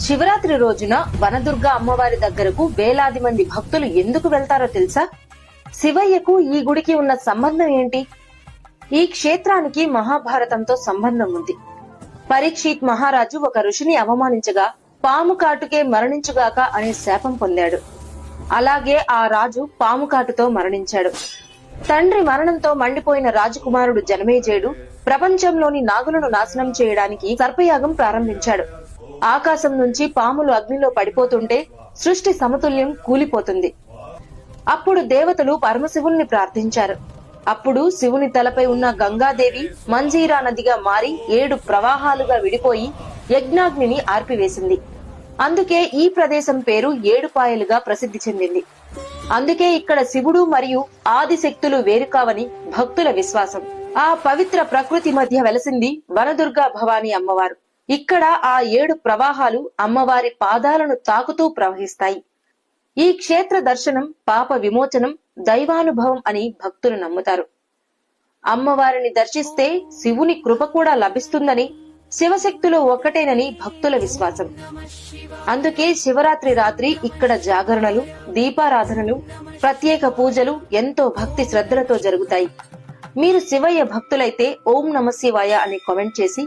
శివరాత్రి రోజున వనదుర్గ అమ్మవారి దగ్గరకు వేలాది మంది భక్తులు ఎందుకు వెళ్తారో తెలుసా? శివయ్యకు ఈ గుడికి ఉన్న సంబంధం ఏంటి? ఈ క్షేత్రానికి మహాభారతంతో సంబంధం ఉంది. పరీక్షిత్ మహారాజు ఒక ఋషిని అవమానించగా పాము కాటుకే మరణించుగాక అనే శాపం పొందాడు. అలాగే ఆ రాజు పాము కాటుతో మరణించాడు. తండ్రి మరణంతో మండిపోయిన రాజకుమారుడు జనమేజయుడు ప్రపంచంలోని నాగులను నాశనం చేయడానికి సర్పయాగం ప్రారంభించాడు. ఆకాశం నుంచి పాములు అగ్నిలో పడిపోతుంటే సృష్టి సమతుల్యం కూలిపోతుంది. అప్పుడు దేవతలు పరమశివుణ్ణి ప్రార్థించారు. అప్పుడు శివుని తలపై ఉన్న గంగాదేవి మంజీరా నదిగా మారి 7 ప్రవాహాలుగా విడిపోయి యజ్ఞాగ్నిని ఆర్పివేసింది. అందుకే ఈ ప్రదేశం పేరు ఏడుపాయలుగా ప్రసిద్ధి చెందింది. అందుకే ఇక్కడ శివుడు మరియు ఆదిశక్తులు వేరుకావని భక్తుల విశ్వాసం. ఆ పవిత్ర ప్రకృతి మధ్య వెలసింది వనదుర్గా భవానీ అమ్మవారు. ఇక్కడ ఆ 7 ప్రవాహాలు అమ్మవారి పాదాలను తాకుతూ ప్రవహిస్తాయి. ఈ క్షేత్ర దర్శనం పాప విమోచనం, దైవానుభవం అని భక్తులు నమ్ముతారు. అమ్మవారిని దర్శిస్తే శివుని కృప కూడా లభిస్తుందని, శివశక్తులు ఒక్కటేనని భక్తుల విశ్వాసం. అందుకే శివరాత్రి రాత్రి ఇక్కడ జాగరణలు, దీపారాధనలు, ప్రత్యేక పూజలు ఎంతో భక్తి శ్రద్ధలతో జరుగుతాయి. మీరు శివయ్య భక్తులైతే ఓం నమ శివాయ అని కామెంట్ చేసి